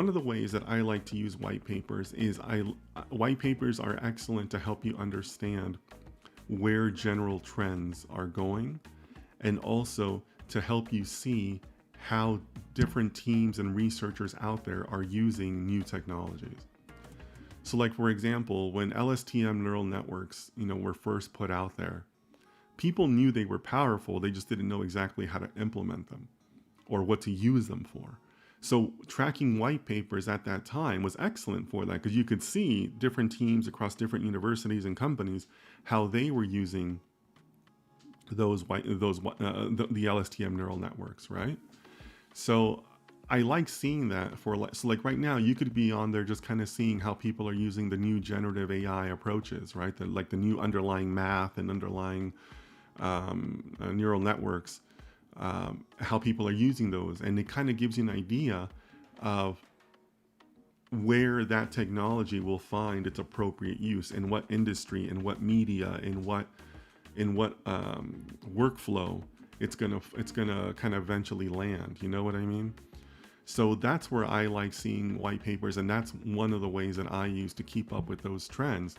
One of the ways that I like to use white papers is white papers are excellent to help you understand where general trends are going, and also to help you see how different teams and researchers out there are using new technologies. So like for example, when LSTM neural networks, were first put out there, people knew they were powerful, they just didn't know exactly how to implement them or what to use them for. So tracking white papers at that time was excellent for that, because you could see different teams across different universities and companies how they were using the LSTM neural networks, right? So I like seeing that so like right now you could be on there just kind of seeing how people are using the new generative AI approaches, right? Like the new underlying math and underlying neural networks, how people are using those, and it kind of gives you an idea of where that technology will find its appropriate use, in what industry, in what media, in what workflow it's gonna kind of eventually land. You know what I mean? So that's where I like seeing white papers, and that's one of the ways that I use to keep up with those trends.